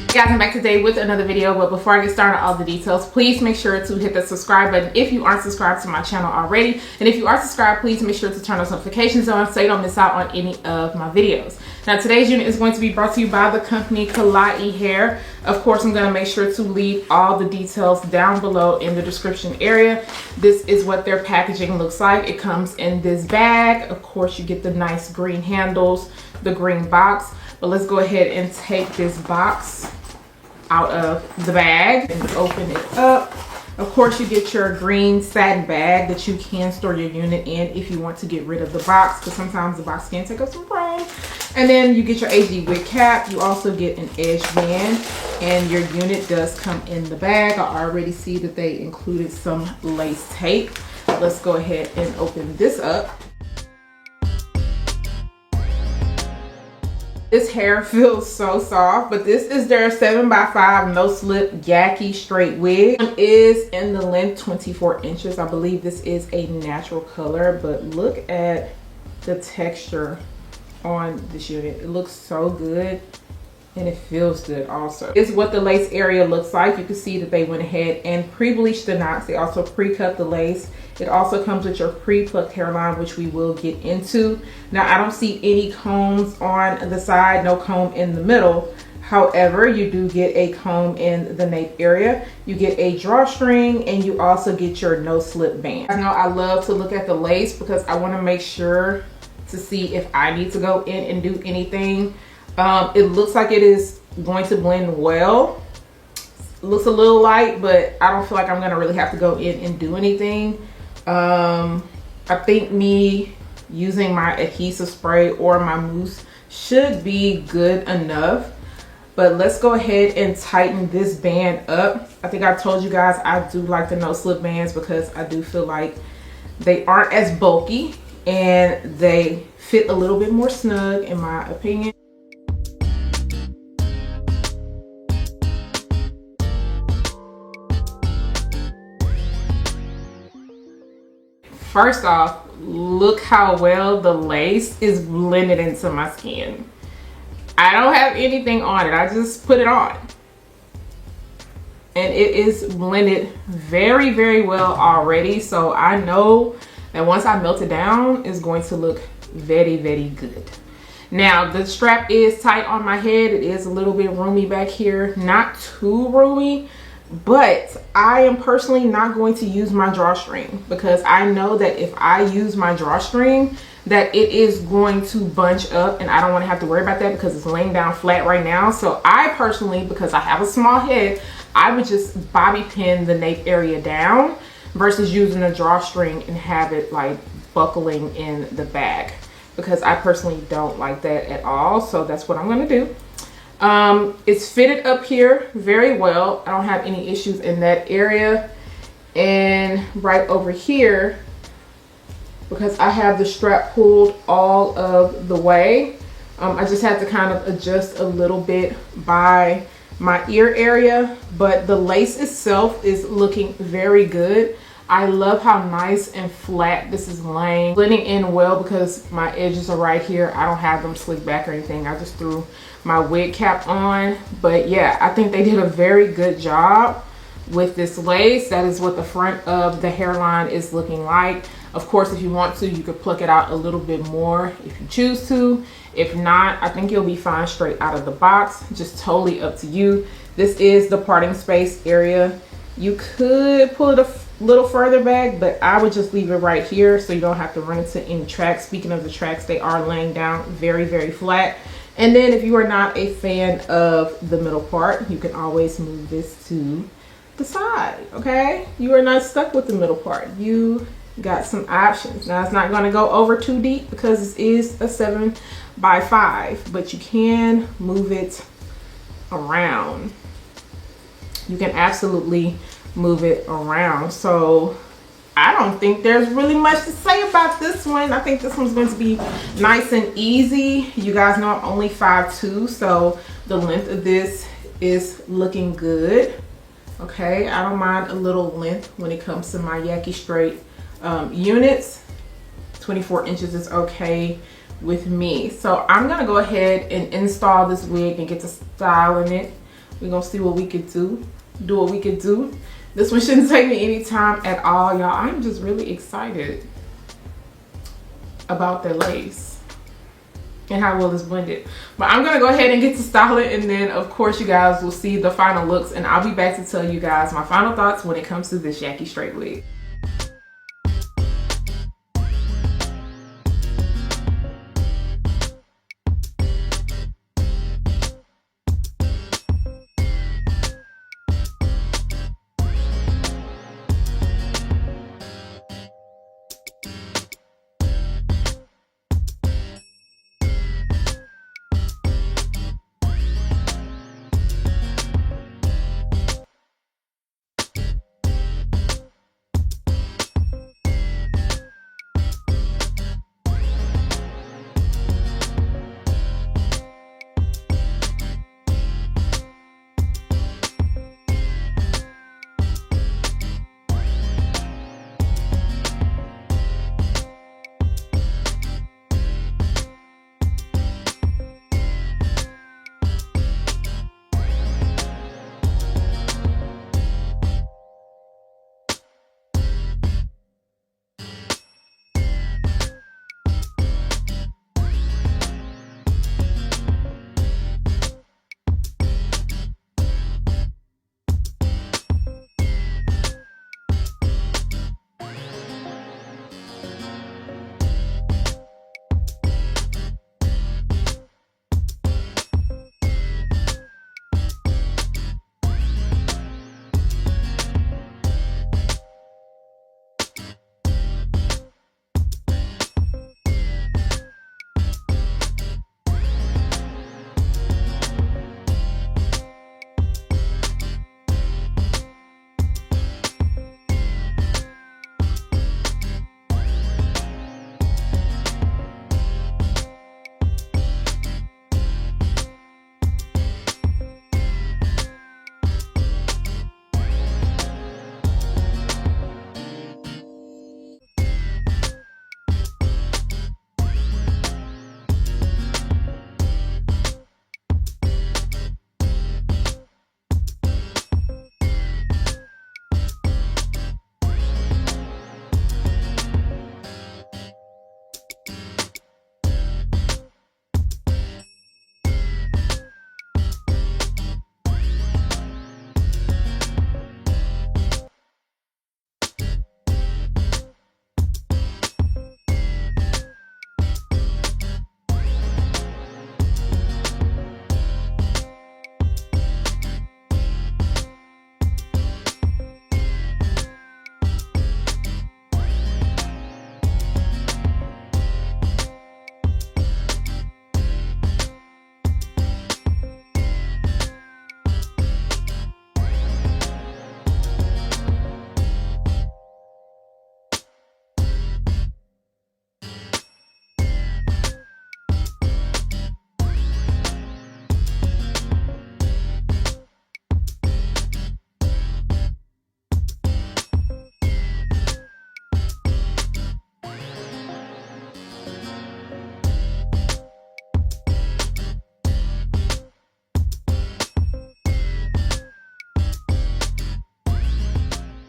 Guys, I'm back today with another video, but before I get started on all the details, please make sure to hit the subscribe button if you aren't subscribed to my channel already. And if you are subscribed, please make sure to turn those notifications on so you don't miss out on any of my videos. Now, today's unit is going to be brought to you by the company Klaiyi hair. Of course, I'm going to make sure to leave all the details down below in the description area. This is what their packaging looks like. It comes in this bag. Of course, you get the nice green handles, the green box. But let's go ahead and take this box out of the bag and open it up. Of course, you get your green satin bag that you can store your unit in if you want to get rid of the box, because sometimes the box can take up some room. And then you get your HD wig cap. You also get an edge band, and your unit does come in the bag. I already see that they included some lace tape. Let's go ahead and open this up. This hair feels so soft, but this is their 7x5 no slip Yaki straight wig. It is in the length 24 inches. I believe this is a natural color, but look at the texture on this unit. It looks so good and it feels good also. This is what the lace area looks like. You can see that they went ahead and pre-bleached the knots. They also pre-cut the lace. It also comes with your pre-plucked hairline, which we will get into. Now, I don't see any combs on the side, no comb in the middle. However, you do get a comb in the nape area. You get a drawstring, and you also get your no slip band. I know I love to look at the lace because I want to make sure to see if I need to go in and do anything. It looks like it is going to blend well. It looks a little light, but I don't feel like I'm going to really have to go in and do anything. I think me using my adhesive spray or my mousse should be good enough. But let's go ahead and tighten this band up. I think I told you guys I do like the no slip bands because I do feel like they aren't as bulky and they fit a little bit more snug in my opinion. First off, look how well the lace is blended into my skin. I don't have anything on it. I just put it on. And it is blended very, very well already. So I know that once I melt it down, it's going to look very, very good. Now, the strap is tight on my head. It is a little bit roomy back here. Not too roomy. But I am personally not going to use my drawstring because I know that if I use my drawstring that it is going to bunch up, and I don't want to have to worry about that because it's laying down flat right now. So I personally, because I have a small head, I would just bobby pin the nape area down versus using a drawstring and have it like buckling in the bag, because I personally don't like that at all. So that's what I'm going to do. It's fitted up here very well. I don't have any issues in that area. And right over here, because I have the strap pulled all of the way, I just have to kind of adjust a little bit by my ear area, but the lace itself is looking very good. I love how nice and flat this is laying, blending in well because my edges are right here. I don't have them slicked back or anything. I just threw my wig cap on. But yeah, I think they did a very good job with this lace. That is what the front of the hairline is looking like. Of course, if you want to, you could pluck it out a little bit more if you choose to. If not, I think you'll be fine straight out of the box. Just totally up to you. This is the parting space area. You could pull it a little further back, but I would just leave it right here so you don't have to run into any tracks. Speaking of the tracks, they are laying down very, very flat. And then if you are not a fan of the middle part, you can always move this to the side, okay? You are not stuck with the middle part. You got some options. Now, it's not going to go over too deep because this is a 7x5, but you can move it around. You can absolutely move it around. So I don't think there's really much to say about this one. I think this one's going to be nice and easy. You guys know I'm only 5'2", so the length of this is looking good. Okay, I don't mind a little length when it comes to my Yaki straight units. 24 inches is okay with me. So I'm gonna go ahead and install this wig and get to styling it We're gonna see what we could do what we could do. This one shouldn't take me any time at all, y'all. I'm just really excited about the lace and how well it's blended. But I'm gonna go ahead and get to styling, and then of course you guys will see the final looks, and I'll be back to tell you guys my final thoughts when it comes to this Yaki straight wig.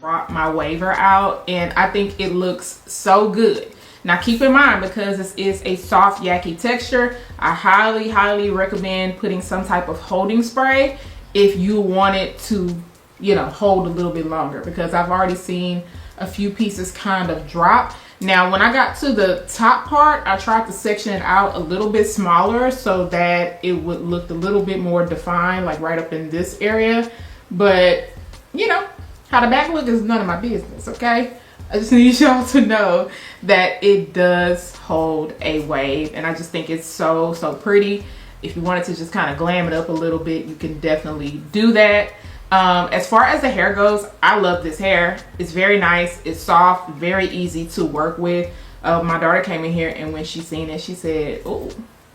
Brought my waver out, and I think it looks so good. Now keep in mind, because this is a soft Yaki texture, I highly recommend putting some type of holding spray if you want it to, you know, hold a little bit longer, because I've already seen a few pieces kind of drop. Now when I got to the top part, I tried to section it out a little bit smaller so that it would look a little bit more defined, like right up in this area. But you know, how the back look is none of my business, okay? I just need y'all to know that it does hold a wave, and I just think it's so pretty. If you wanted to just kind of glam it up a little bit, you can definitely do that. As far as the hair goes, I love this hair. It's very nice, it's soft, very easy to work with. My daughter came in here, and when she seen it, she said, oh,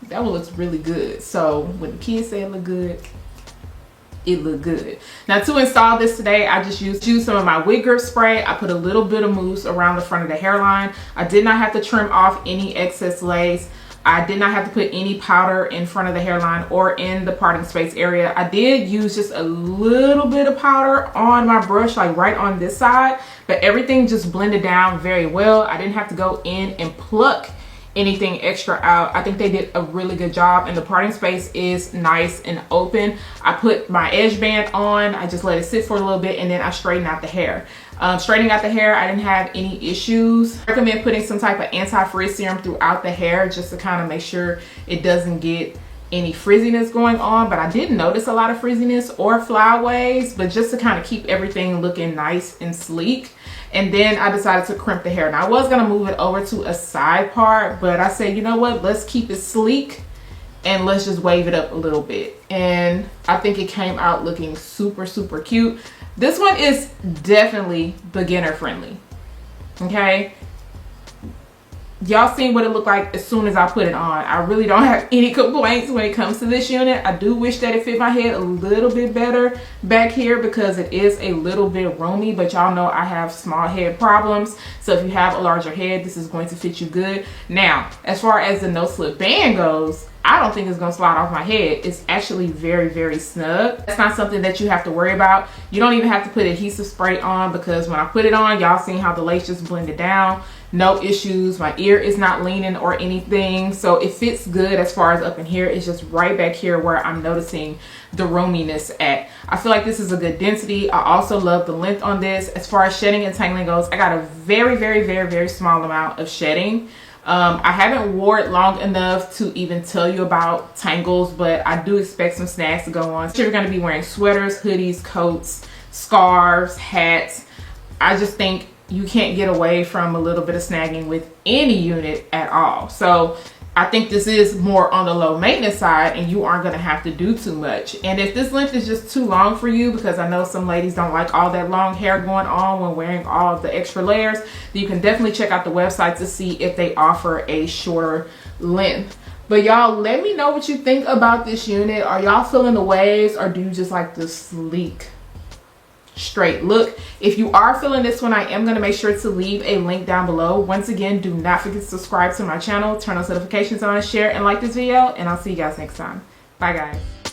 that one looks really good. So when the kids say it look good, it looked good. Now to install this today, I just used some of my wig grip spray. I put a little bit of mousse around the front of the hairline. I did not have to trim off any excess lace. I did not have to put any powder in front of the hairline or in the parting space area. I did use just a little bit of powder on my brush, like right on this side, but everything just blended down very well. I didn't have to go in and pluck anything extra out. I think they did a really good job, and the parting space is nice and open. I put my edge band on, I just let it sit for a little bit, and then I straightened out the hair. Straightening out the hair, I didn't have any issues. I recommend putting some type of anti-frizz serum throughout the hair just to kind of make sure it doesn't get any frizziness going on, but I didn't notice a lot of frizziness or flyaways, but just to kind of keep everything looking nice and sleek. And then I decided to crimp the hair. Now I was gonna move it over to a side part, but I said, you know what, let's keep it sleek and let's just wave it up a little bit. And I think it came out looking super, super cute. This one is definitely beginner friendly, okay? Y'all seen what it looked like as soon as I put it on. I really don't have any complaints when it comes to this unit. I do wish that it fit my head a little bit better back here because it is a little bit roomy, but y'all know I have small head problems. So if you have a larger head, this is going to fit you good. Now, as far as the no slip band goes, I don't think it's gonna slide off my head. It's actually very, very snug. That's not something that you have to worry about. You don't even have to put adhesive spray on because when I put it on, y'all seen how the lace just blended down. No issues. My ear is not leaning or anything. So it fits good as far as up in here. It's just right back here where I'm noticing the roominess at. I feel like this is a good density. I also love the length on this. As far as shedding and tangling goes, I got a very, very, very, very small amount of shedding. I haven't wore it long enough to even tell you about tangles, but I do expect some snags to go on. So you're going to be wearing sweaters, hoodies, coats, scarves, hats. I just think you can't get away from a little bit of snagging with any unit at all. So I think this is more on the low maintenance side and you aren't going to have to do too much. And if this length is just too long for you, because I know some ladies don't like all that long hair going on when wearing all of the extra layers, then you can definitely check out the website to see if they offer a shorter length. But y'all, let me know what you think about this unit. Are y'all feeling the waves or do you just like the sleek straight look? If you are feeling this one, I am going to make sure to leave a link down below. Once again, do not forget to subscribe to my channel, turn those notifications on, share and like this video, and I'll see you guys next time. Bye guys.